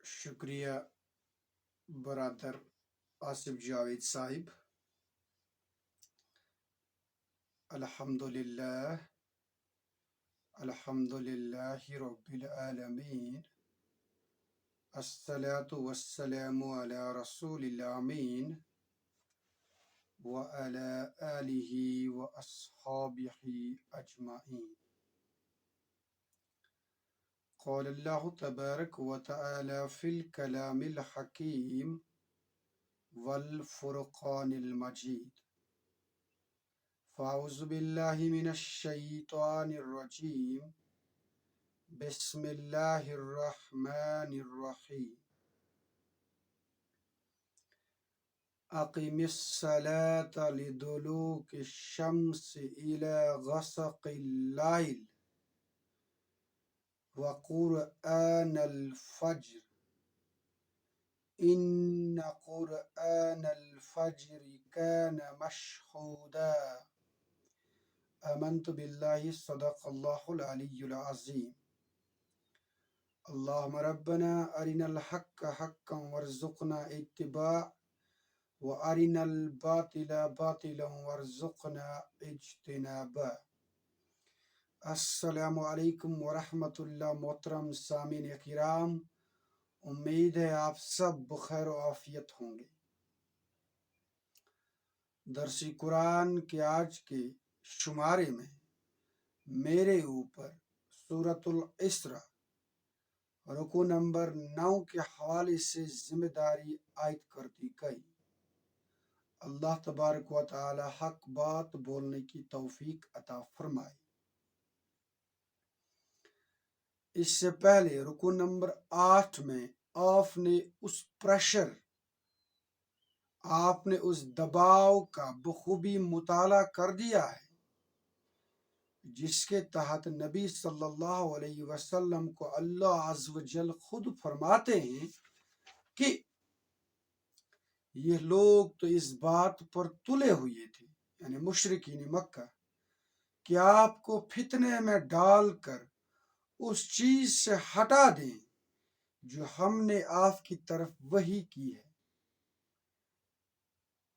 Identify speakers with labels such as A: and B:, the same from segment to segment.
A: شکریہ برادر آصف جاوید صاحب. الحمدللہ رب العالمین. الصلاة والسلام علی رسول الامین وعلی آلہ واصحابہ اجمعین. قال اللہ تبارک وتعالی فی الکلام الحکیم والفرقان المجید. فاعوذ باللہ من الشیطان الرجیم. بسم اللہ الرحمن الرحیم. اقم الصلاة لدلوک الشمس الى غسق اللیل وقرآن الفجر ان قرآن الفجر كان مشهودا. آمنت باللہ صدق اللہ العلی العظیم. اللہم ربنا ارنا الحق حقا وارزقنا اتباع وارنا الباطل باطلا وارزقنا اجتنابا. السلام علیکم ورحمۃ اللہ. محترم سامعین کرام، امید ہے آپ سب بخیر و عافیت ہوں گے. درس قرآن کے آج کے شمارے میں میرے اوپر سورۃ الاسراء رکوع نمبر 9 کے حوالے سے ذمہ داری عائد کر دی گئی. اللہ تبارک و تعالی حق بات بولنے کی توفیق عطا فرمائے. اس سے پہلے رکوع نمبر 8 میں آپ نے اس دباؤ کا بخوبی مطالعہ کر دیا ہے جس کے تحت نبی صلی اللہ علیہ وسلم کو اللہ عز و جل خود فرماتے ہیں کہ یہ لوگ تو اس بات پر تلے ہوئے تھے، یعنی مشرکین مکہ، کہ آپ کو فتنے میں ڈال کر اس چیز سے ہٹا دیں جو ہم نے آپ کی طرف وحی کی ہے،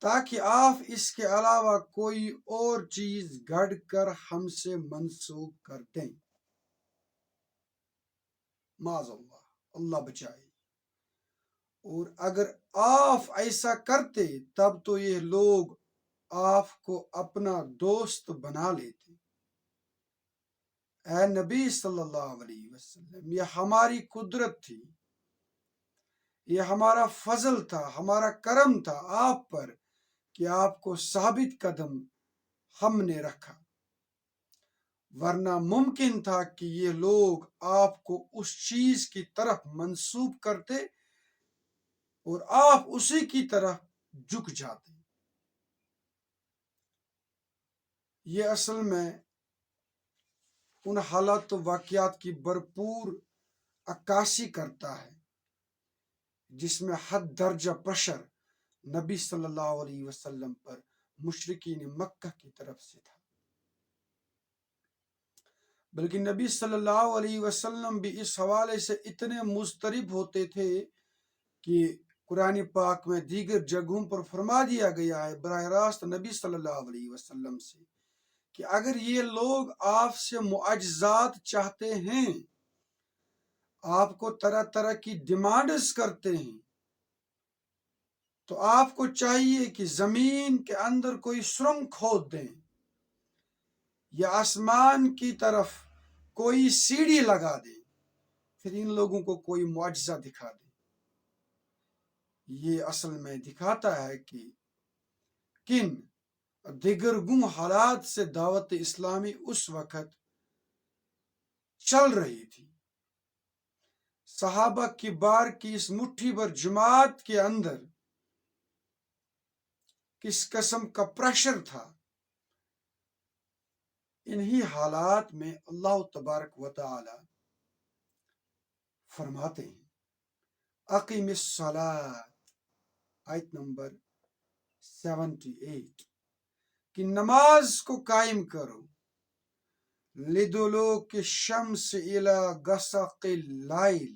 A: تاکہ آپ اس کے علاوہ کوئی اور چیز گھڑ کر ہم سے منسوب کر دیں. معاذ اللہ، اللہ بچائے. اور اگر آپ ایسا کرتے تب تو یہ لوگ آپ کو اپنا دوست بنا لیتے. اے نبی صلی اللہ علیہ وسلم، یہ ہماری قدرت تھی، یہ ہمارا فضل تھا، ہمارا کرم تھا آپ پر کہ آپ کو ثابت قدم ہم نے رکھا، ورنہ ممکن تھا کہ یہ لوگ آپ کو اس چیز کی طرف منسوب کرتے اور آپ اسی کی طرف جھک جاتے. یہ اصل میں ان حالات و واقعات کی بھرپور عکاسی کرتا ہے جس میں حد درجہ پریشر نبی صلی اللہ علیہ وسلم پر مشرکین مکہ کی طرف سے تھا. بلکہ نبی صلی اللہ علیہ وسلم بھی اس حوالے سے اتنے مضطرب ہوتے تھے کہ قرآن پاک میں دیگر جگہوں پر فرما دیا گیا ہے براہ راست نبی صلی اللہ علیہ وسلم سے کہ اگر یہ لوگ آپ سے معجزات چاہتے ہیں، آپ کو طرح طرح کی ڈیمانڈز کرتے ہیں، تو آپ کو چاہیے کہ زمین کے اندر کوئی سرنگ کھود دیں یا آسمان کی طرف کوئی سیڑھی لگا دیں، پھر ان لوگوں کو کوئی معجزہ دکھا دیں. یہ اصل میں دکھاتا ہے کہ کن دیگرگوں حالات سے دعوت اسلامی اس وقت چل رہی تھی. صحابہ کی بار کی اس مٹھی بھر جماعت کے اندر کس قسم کا پریشر تھا. انہی حالات میں اللہ تبارک و تعالی فرماتے ہیں اقیم الصلاۃ، آیت نمبر 78، کہ نماز کو قائم کرو لدلوک الشمس الی غسق اللیل،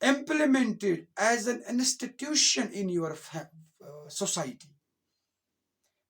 A: implemented as an institution in your society।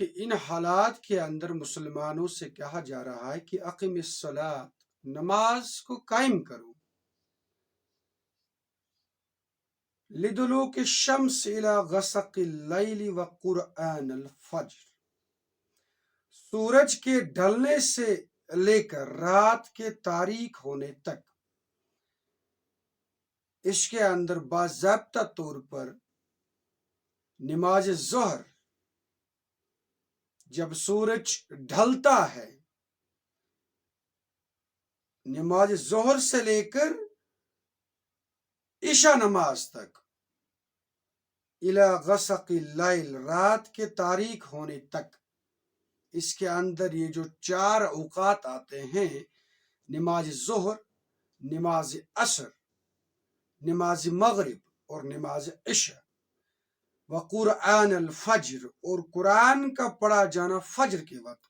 A: کہ ان حالات کے اندر مسلمانوں سے کہا جا رہا ہے کہ اقم الصلاۃ، نماز کو قائم کرو، لدلوک الشمس الی غسق اللیل وقرآن الفجر، سورج کے ڈھلنے سے لے کر رات کے تاریک ہونے تک اس کے اندر باضابطہ طور پر نماز ظہر، جب سورج ڈھلتا ہے، نماز ظہر سے لے کر عشاء نماز تک، الی غسق اللیل، رات کے تاریک ہونے تک، اس کے اندر یہ جو 4 اوقات آتے ہیں، نماز ظہر، نماز عصر، نماز مغرب اور نماز عشاء، وقرآن الفجر، اور قرآن کا پڑھا جانا فجر کے وقت،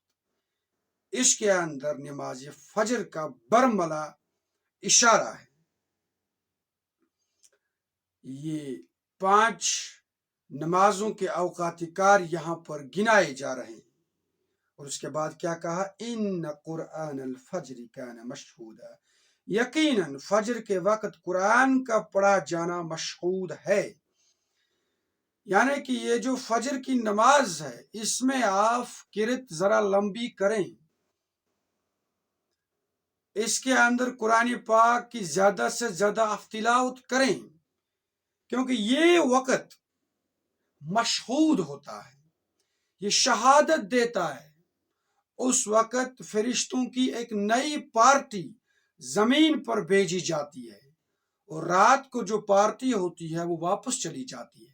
A: اس کے اندر نماز فجر کا برملا اشارہ ہے۔ یہ 5 نمازوں کے اوقات کار یہاں پر گنائے جا رہے ہیں، اور اس کے بعد کیا کہا؟ ان قرآن الفجر کان مشہودا، یقیناً فجر کے وقت قرآن کا پڑھا جانا مشہود ہے۔ یعنی کہ یہ جو فجر کی نماز ہے، اس میں آپ قرات ذرا لمبی کریں، اس کے اندر قرآن پاک کی زیادہ سے زیادہ تلاوت کریں، کیونکہ یہ وقت مشہود ہوتا ہے، یہ شہادت دیتا ہے۔ اس وقت فرشتوں کی ایک نئی پارٹی زمین پر بھیجی جاتی ہے، اور رات کو جو پارٹی ہوتی ہے وہ واپس چلی جاتی ہے،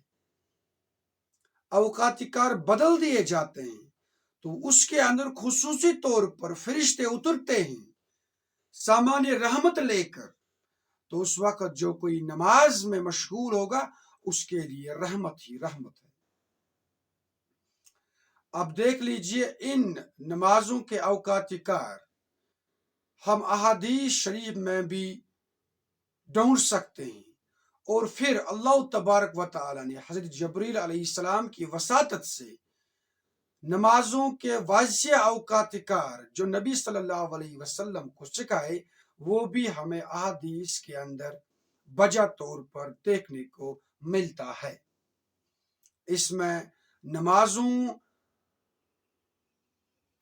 A: اوقات کار بدل دیے جاتے ہیں۔ تو اس کے اندر خصوصی طور پر فرشتے اترتے ہیں سامان رحمت لے کر، تو اس وقت جو کوئی نماز میں مشغول ہوگا اس کے لیے رحمت ہی رحمت ہے۔ اب دیکھ لیجئے ان نمازوں کے اوقات کار ہم احادیث شریف میں بھی ڈھونڈ سکتے ہیں، اور پھر اللہ تبارک و تعالی نے حضرت جبریل علیہ السلام کی وساطت سے نمازوں کے واضح اوقات کار جو نبی صلی اللہ علیہ وسلم کو سکھائے، وہ بھی ہمیں احادیث کے اندر بجا طور پر دیکھنے کو ملتا ہے۔ اس میں نمازوں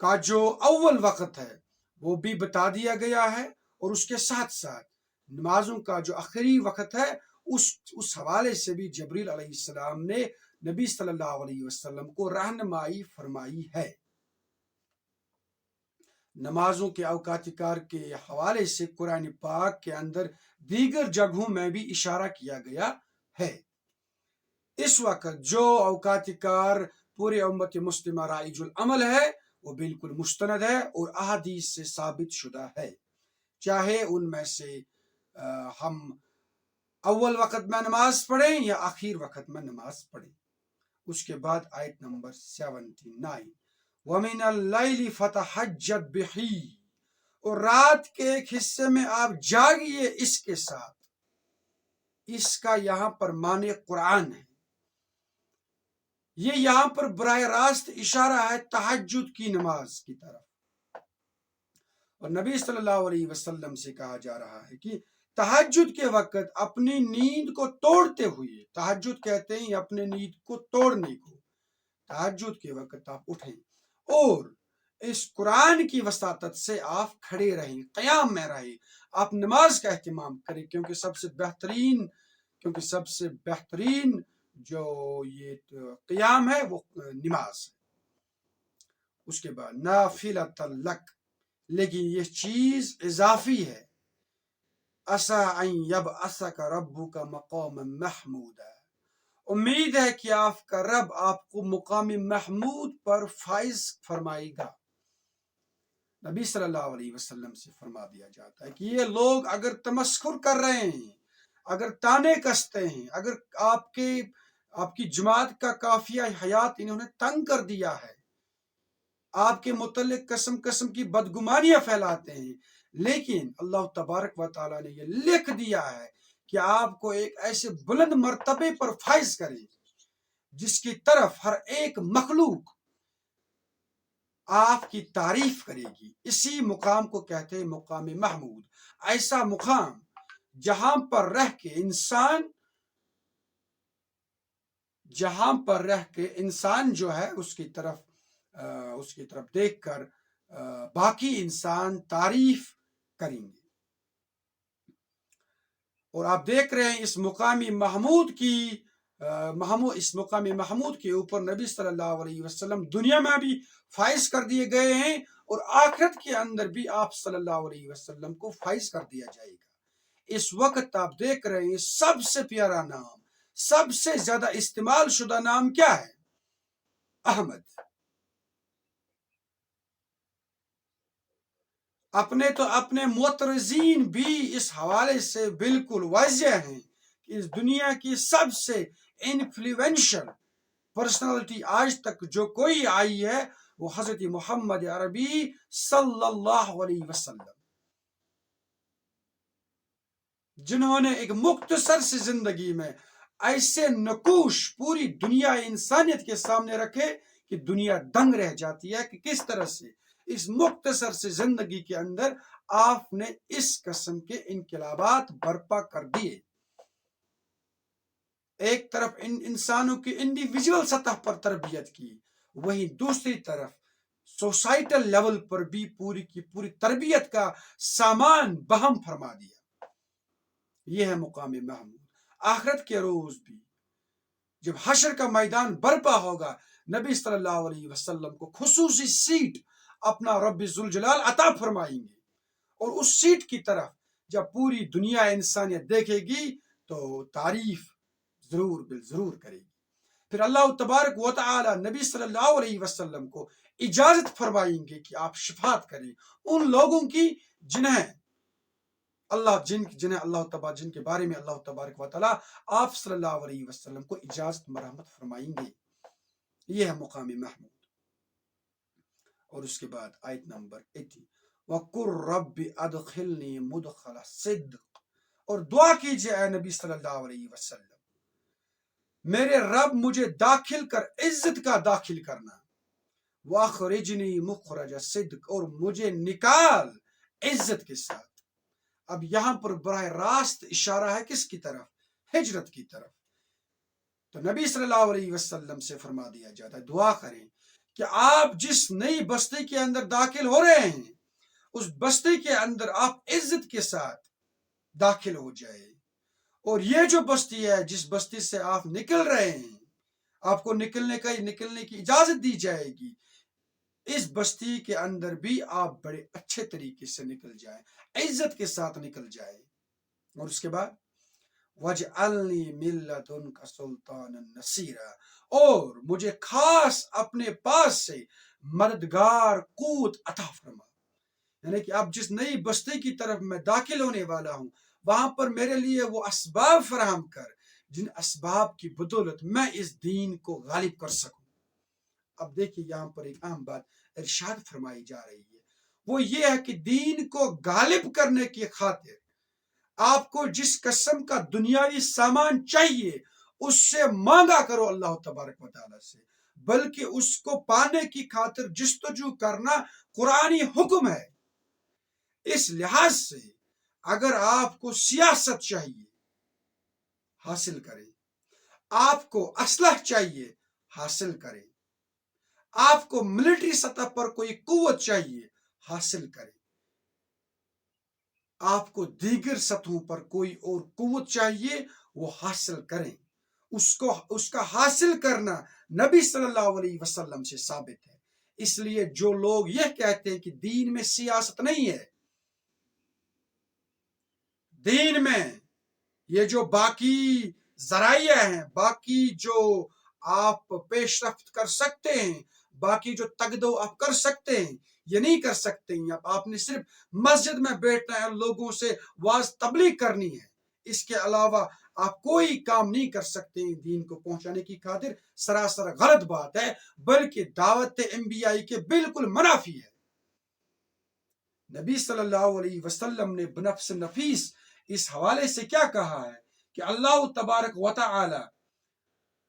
A: کا جو اول وقت ہے وہ بھی بتا دیا گیا ہے، اور اس کے ساتھ ساتھ نمازوں کا جو آخری وقت ہے اس حوالے سے بھی جبریل علیہ السلام نے نبی صلی اللہ علیہ وسلم کو رہنمائی فرمائی ہے۔ نمازوں کے اوقات کار کے حوالے سے قرآن پاک کے اندر دیگر جگہوں میں بھی اشارہ کیا گیا ہے۔ اس وقت جو اوقات کار پورے امت مسلمہ رائج العمل ہے وہ بالکل مستند ہے اور احادیث سے ثابت شدہ ہے، چاہے ان میں سے ہم اول وقت میں نماز پڑھیں یا آخر وقت میں نماز پڑھیں۔ اس کے بعد آیت نمبر 79، وَمِنَ اللَّيْلِ فَتَحَجَّدْ بِهِ، اور رات کے ایک حصے میں آپ جاگیے اس کے ساتھ۔ اس کا یہاں پر معنی قرآن ہے، یہ یہاں پر براہ راست اشارہ ہے تہجد کی نماز کی طرف، اور نبی صلی اللہ علیہ وسلم سے کہا جا رہا ہے کہ تہجد کے وقت اپنی نیند کو توڑتے ہوئے، تہجد کہتے ہیں اپنے نیند کو توڑنے کو، تہجد کے وقت آپ اٹھیں اور اس قرآن کی وساطت سے آپ کھڑے رہیں، قیام میں رہیں، آپ نماز کا اہتمام کریں، کیونکہ سب سے بہترین جو یہ قیام ہے وہ نماز ہے۔ اس کے بعد نافلۃ لک، لیکن یہ چیز اضافی ہے، عسیٰ ان یبعثک ربک مقاما محمودا، امید ہے کہ آپ کا رب آپ کو مقام محمود پر فائز فرمائے گا۔ نبی صلی اللہ علیہ وسلم سے فرما دیا جاتا ہے کہ یہ لوگ اگر تمسخر کر رہے ہیں، اگر تانے کستے ہیں، اگر آپ کی جماعت کا قافیہ حیات انہوں نے تنگ کر دیا ہے، آپ کے متعلق قسم قسم کی بدگمانیاں پھیلاتے ہیں، لیکن اللہ تبارک و تعالیٰ نے یہ لکھ دیا ہے کہ آپ کو ایک ایسے بلند مرتبے پر فائز کرے جس کی طرف ہر ایک مخلوق آپ کی تعریف کرے گی. اسی مقام کو کہتے ہیں مقام محمود. ایسا مقام جہاں پر رہ کے انسان جو ہے اس کی طرف دیکھ کر باقی انسان تعریف کریں گے. اور آپ دیکھ رہے ہیں اس مقامی محمود کے اوپر نبی صلی اللہ علیہ وسلم دنیا میں بھی فائز کر دیے گئے ہیں اور آخرت کے اندر بھی آپ صلی اللہ علیہ وسلم کو فائز کر دیا جائے گا. اس وقت آپ دیکھ رہے ہیں سب سے پیارا نام، سب سے زیادہ استعمال شدہ نام کیا ہے؟ احمد. اپنے معترضین بھی اس حوالے سے بالکل واضح ہیں کہ اس دنیا کی سب سے انفلوئنشل پرسنالٹی آج تک جو کوئی آئی ہے وہ حضرت محمد عربی صلی اللہ علیہ وسلم، جنہوں نے ایک مختصر سی زندگی میں ایسے نقوش پوری دنیا انسانیت کے سامنے رکھے کہ دنیا دنگ رہ جاتی ہے کہ کس طرح سے اس مختصر سی زندگی کے اندر آپ نے اس قسم کے انقلابات برپا کر دیے. ایک طرف انسانوں کی انڈیویجول سطح پر تربیت کی، وہیں دوسری طرف سوسائٹل لیول پر بھی پوری کی پوری تربیت کا سامان بہم فرما دیا. یہ ہے مقام محمود. آخرت کے روز بھی جب حشر کا میدان برپا ہوگا، نبی صلی اللہ علیہ وسلم کو خصوصی سیٹ اپنا رب ذوالجلال عطا فرمائیں گے، اور اس سیٹ کی طرف جب پوری دنیا انسانیت دیکھے گی تو تعریف ضرور کرے گی. پھر اللہ تبارک و تعالی نبی صلی اللہ علیہ وسلم کو اجازت فرمائیں گے کہ آپ شفاعت کریں ان لوگوں کی جن کے بارے میں اللہ تبارک و تعالی آپ صلی اللہ علیہ وسلم کو اجازت مرحمت فرمائیں گے. یہ ہے مقام محمود. اور اس کے بعد آیت نمبر 80، وَقُلْ رَبِّ أَدْخِلْنِي مُدْخَلَ صِدْقٍ، اور دعا کیجئے اے نبی صلی اللہ علیہ وسلم، میرے رب مجھے داخل کر عزت کا داخل کرنا، وَأَخْرِجْنِي مُخْرَجَ صِدْقٍ، اور مجھے نکال عزت کے ساتھ. اب یہاں پر براہ راست اشارہ ہے کس کی طرف؟ ہجرت کی طرف. تو نبی صلی اللہ علیہ وسلم سے فرما دیا جاتا ہے دعا کریں کہ آپ جس نئی بستی کے اندر داخل ہو رہے ہیں اس بستی کے اندر آپ عزت کے ساتھ داخل ہو جائے، اور یہ جو بستی ہے جس بستی سے آپ نکل رہے ہیں آپ کو نکلنے کی اجازت دی جائے گی، اس بستی کے اندر بھی آپ بڑے اچھے طریقے سے نکل جائیں، عزت کے ساتھ نکل جائیں. اور اس کے بعد وَاجْعَلْنِي مِن لَّدُنْكَ سُلْطَانًا نَصِيرًا، اور مجھے خاص اپنے پاس سے مددگار قوت عطا فرما. یعنی کہ اب جس نئی بستی کی طرف میں داخل ہونے والا ہوں وہاں پر میرے لیے وہ اسباب فراہم کر جن اسباب کی بدولت میں اس دین کو غالب کر سکوں. اب دیکھیے یہاں پر ایک اہم بات ارشاد فرمائی جا رہی ہے، وہ یہ ہے کہ دین کو غالب کرنے کی خاطر آپ کو جس قسم کا دنیاوی سامان چاہیے اس سے مانگا کرو اللہ تبارک و تعالیٰ سے، بلکہ اس کو پانے کی خاطر جستجو کرنا قرآنی حکم ہے. اس لحاظ سے اگر آپ کو سیاست چاہیے حاصل کریں، آپ کو اسلحہ چاہیے حاصل کریں، آپ کو ملٹری سطح پر کوئی قوت چاہیے حاصل کریں، آپ کو دیگر سطحوں پر کوئی اور قوت چاہیے وہ حاصل کریں. اس کا حاصل کرنا نبی صلی اللہ علیہ وسلم سے ثابت ہے. اس لیے جو لوگ یہ کہتے ہیں کہ دین میں سیاست نہیں ہے، دین میں یہ جو باقی ذرائع ہیں، باقی جو آپ پیش رفت کر سکتے ہیں، باقی جو تگدو آپ کر سکتے ہیں یہ نہیں کر سکتے ہیں. آپ نے صرف مسجد میں بیٹھنا ہے، لوگوں سے واعظ تبلیغ کرنی ہے، اس کے علاوہ آپ کوئی کام نہیں کر سکتے ہیں دین کو پہنچانے کی خاطر. سراسر غلط بات ہے، بلکہ دعوت انبیاء کے بالکل منافی ہے. نبی صلی اللہ علیہ وسلم نے بنفس نفیس اس حوالے سے کیا کہا ہے کہ اللہ تبارک و تعالی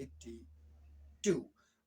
A: 82,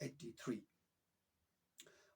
A: 83,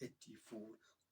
A: 84,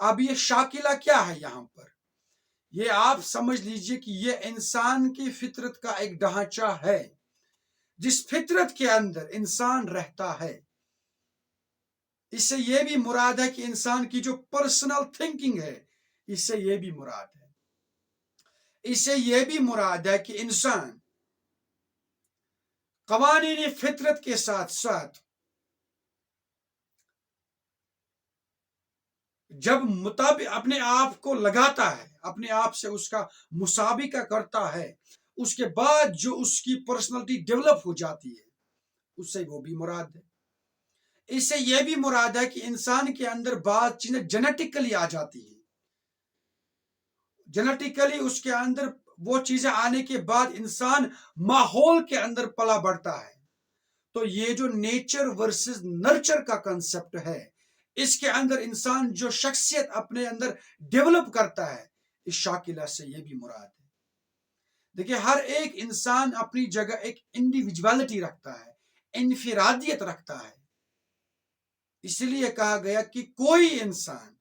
A: اب یہ شاکلہ کیا ہے یہاں پر؟ یہ آپ سمجھ لیجئے کہ یہ انسان کی فطرت کا ایک ڈھانچہ ہے، جس فطرت کے اندر انسان رہتا ہے۔ اس سے یہ بھی مراد ہے کہ انسان کی جو پرسنل تھنکنگ ہے، اس سے یہ بھی مراد ہے۔ اس سے یہ بھی مراد ہے کہ انسان قوانین فطرت کے ساتھ ساتھ جب مطابق اپنے آپ کو لگاتا ہے، اپنے آپ سے اس کا مسابقہ کرتا ہے، اس کے بعد جو اس کی پرسنالٹی ڈیولپ ہو جاتی ہے، اس سے وہ بھی مراد ہے۔ اس سے یہ بھی مراد ہے کہ انسان کے اندر بعض چیزیں جینیٹیکلی آ جاتی ہیں، جینیٹیکلی اس کے اندر وہ چیزیں آنے کے بعد انسان ماحول کے اندر پلا بڑھتا ہے۔ تو یہ جو نیچر ورسز نرچر کا کنسپٹ ہے، اس کے اندر انسان جو شخصیت اپنے اندر ڈیولپ کرتا ہے، اس شاکلہ سے یہ بھی مراد ہے۔ دیکھیں، ہر ایک انسان اپنی جگہ ایک انڈیویجوالٹی رکھتا ہے، انفرادیت رکھتا ہے۔ اس لیے کہا گیا کہ کوئی انسان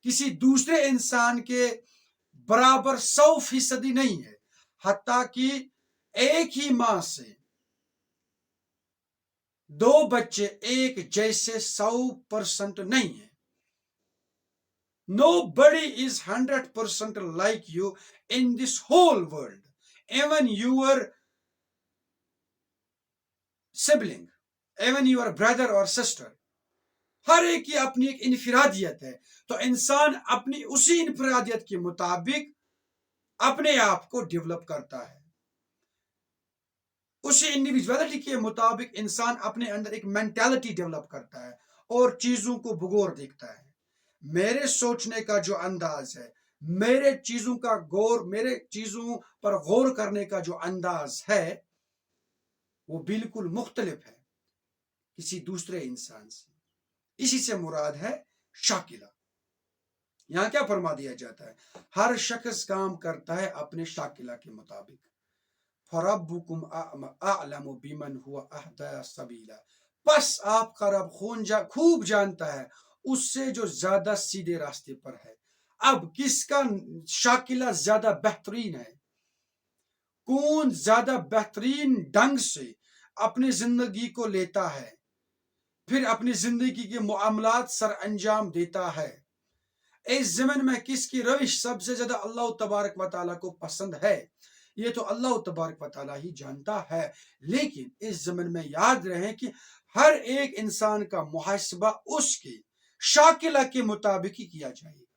A: کسی دوسرے انسان کے برابر 100% نہیں ہے، حتیٰ کہ ایک ہی ماں سے دو بچے ایک جیسے 100% نہیں ہیں۔ Nobody is 100% like you in this whole world, even your sibling, even your brother or sister. ہر ایک کی اپنی ایک انفرادیت ہے، تو انسان اپنی اسی انفرادیت کے مطابق اپنے آپ کو ڈیولپ کرتا ہے۔ اسی انڈیویجوالٹی کے مطابق انسان اپنے اندر ایک مینٹالٹی ڈیولپ کرتا ہے اور چیزوں کو بغور دیکھتا ہے۔ میرے سوچنے کا جو انداز ہے، میرے چیزوں پر غور کرنے کا جو انداز ہے، وہ بالکل مختلف ہے کسی دوسرے انسان سے۔ اسی سے مراد ہے شاکلہ۔ یہاں کیا فرما دیا جاتا ہے؟ ہر شخص کام کرتا ہے اپنے شاکلہ کے مطابق۔ فَرَبُّكُمْ أَعْلَمُ بِمَنْ هُوَ أَهْدَىٰ سَبِيلًا، پس آپ کا رب خوب جانتا ہے اس سے جو زیادہ سیدھے راستے پر ہے۔ اب کس کا شاکلہ زیادہ بہترین ہے؟ کون زیادہ بہترین ڈھنگ سے اپنی زندگی کو لیتا ہے، پھر اپنی زندگی کے معاملات سر انجام دیتا ہے؟ اس زمن میں کس کی روش سب سے زیادہ اللہ تبارک و تعالیٰ کو پسند ہے، یہ تو اللہ تبارک و تعالیٰ ہی جانتا ہے۔ لیکن اس زمن میں یاد رہے کہ ہر ایک انسان کا محاسبہ اس کے شاکلہ کے مطابق ہی کیا جائے گا،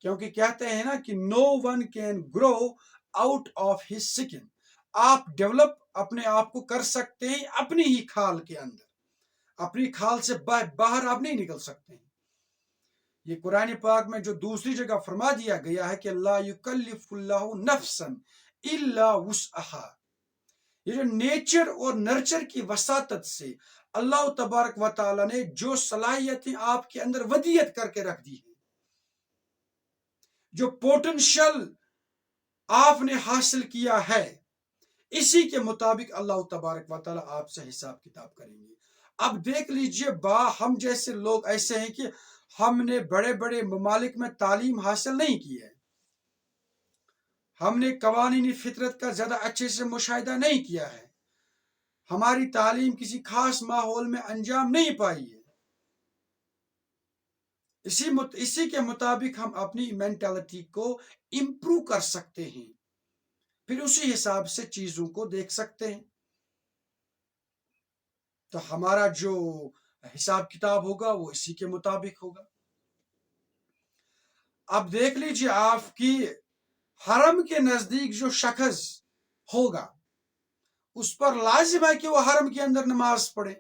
A: کیونکہ کہتے ہیں نا کہ no one can grow out of his skin۔ آپ ڈیولپ اپنے آپ کو کر سکتے ہیں اپنی ہی کھال کے اندر، اپنی کھال سے باہر آپ نہیں نکل سکتے ہیں۔ یہ قرآن پاک میں جو دوسری جگہ فرما دیا گیا ہے کہ لا یکلف اللہ نفسا الا وسعها، یہ جو نیچر اور نرچر کی وساطت سے اللہ تبارک و تعالیٰ نے جو صلاحیتیں آپ کے اندر ودیت کر کے رکھ دی ہیں، جو پوٹنشل آپ نے حاصل کیا ہے، اسی کے مطابق اللہ تبارک و تعالیٰ آپ سے حساب کتاب کریں گے۔ اب دیکھ لیجئے، ہم جیسے لوگ ایسے ہیں کہ ہم نے بڑے بڑے ممالک میں تعلیم حاصل نہیں کی ہے، ہم نے قوانین فطرت کا زیادہ اچھے سے مشاہدہ نہیں کیا ہے، ہماری تعلیم کسی خاص ماحول میں انجام نہیں پائی ہے۔ اسی کے مطابق ہم اپنی مینٹالٹی کو امپروو کر سکتے ہیں، پھر اسی حساب سے چیزوں کو دیکھ سکتے ہیں۔ تو ہمارا جو حساب کتاب ہوگا وہ اسی کے مطابق ہوگا۔ اب دیکھ لیجیے، آپ کی حرم کے نزدیک جو شخص ہوگا، اس پر لازم ہے کہ وہ حرم کے اندر نماز پڑھے،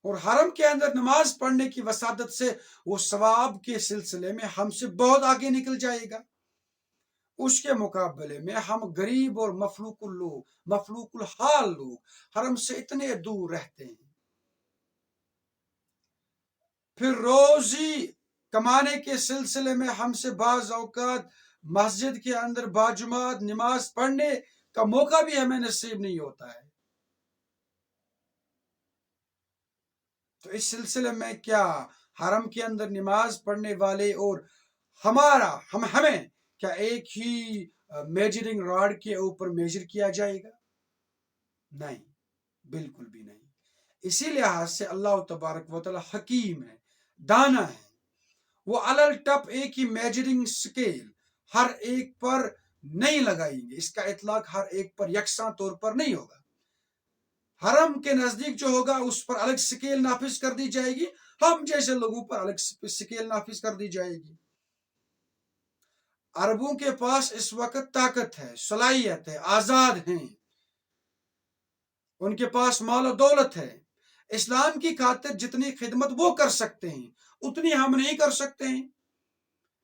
A: اور حرم کے اندر نماز پڑھنے کی وساطت سے وہ ثواب کے سلسلے میں ہم سے بہت آگے نکل جائے گا۔ اس کے مقابلے میں ہم غریب اور مفلوق الحال لوگ حرم سے اتنے دور رہتے ہیں، پھر روزی کمانے کے سلسلے میں ہم سے بعض اوقات مسجد کے اندر باجماعت نماز پڑھنے کا موقع بھی ہمیں نصیب نہیں ہوتا ہے۔ تو اس سلسلے میں کیا حرم کے اندر نماز پڑھنے والے اور ہمیں کیا ایک ہی میجرنگ راڈ کے اوپر میجر کیا جائے گا؟ نہیں، بالکل بھی نہیں۔ اسی لحاظ سے اللہ تبارک و تعالی حکیم ہے، دانا ہے، وہ علل ٹپ ایک ہی میجرنگ سکیل ہر ایک پر نہیں لگائیں گے، اس کا اطلاق ہر ایک پر یکساں طور پر نہیں ہوگا۔ حرم کے نزدیک جو ہوگا اس پر الگ سکیل نافذ کر دی جائے گی، ہم جیسے لوگوں پر الگ سکیل نافذ کر دی جائے گی۔ عربوں کے پاس اس وقت طاقت ہے، صلاحیت ہے، آزاد ہیں، ان کے پاس مال و دولت ہے، اسلام کی خاطر جتنی خدمت وہ کر سکتے ہیں اتنی ہم نہیں کر سکتے ہیں۔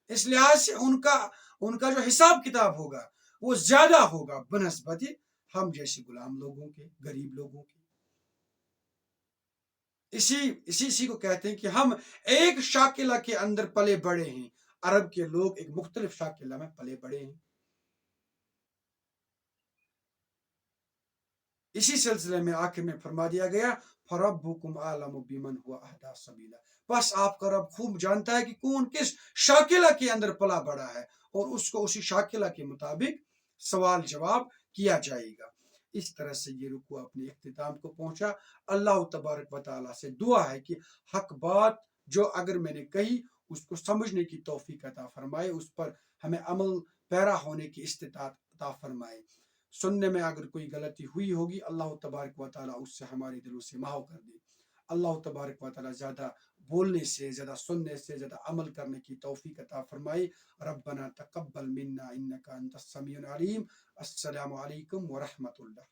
A: اس لحاظ سے ان کا جو حساب کتاب ہوگا وہ زیادہ ہوگا بنسبت ہم جیسے غلام لوگوں کے، غریب لوگوں کے۔ اسی کو کہتے ہیں کہ ہم ایک شاکلہ کے اندر پلے بڑے ہیں، عرب کے لوگ ایک مختلف شاکلہ میں پلے بڑے ہیں۔ اسی سلسلے میں آخر میں فرما دیا گیا فَرَبُّكُمْ أَعْلَمُ بِمَنْ هُوَ أَهْدَىٰ سَبِيلًا، بس آپ کا رب خوب جانتا ہے کہ کون کس شاکلہ کے اندر پلا بڑا ہے، اور اس کو اسی شاکلہ کے مطابق سوال جواب کیا جائے گا۔ اس طرح سے یہ رکوع اپنے اختتام کو پہنچا۔ اللہ تبارک و تعالیٰ سے دعا ہے کہ حق بات جو اگر میں نے کہی اس کو سمجھنے کی توفیق عطا فرمائے، اس پر ہمیں عمل پیرا ہونے کی استطاعت عطا فرمائے۔ سننے میں اگر کوئی غلطی ہوئی ہوگی اللہ تبارک و تعالیٰ اس سے ہمارے دلوں سے محو کر دے۔ اللہ تبارک و تعالیٰ زیادہ بولنے سے، زیادہ سننے سے، زیادہ عمل کرنے کی توفیق عطا فرمائے۔ ربنا تقبل منا انک انت السمیع العلیم۔ السلام علیکم ورحمۃ اللہ۔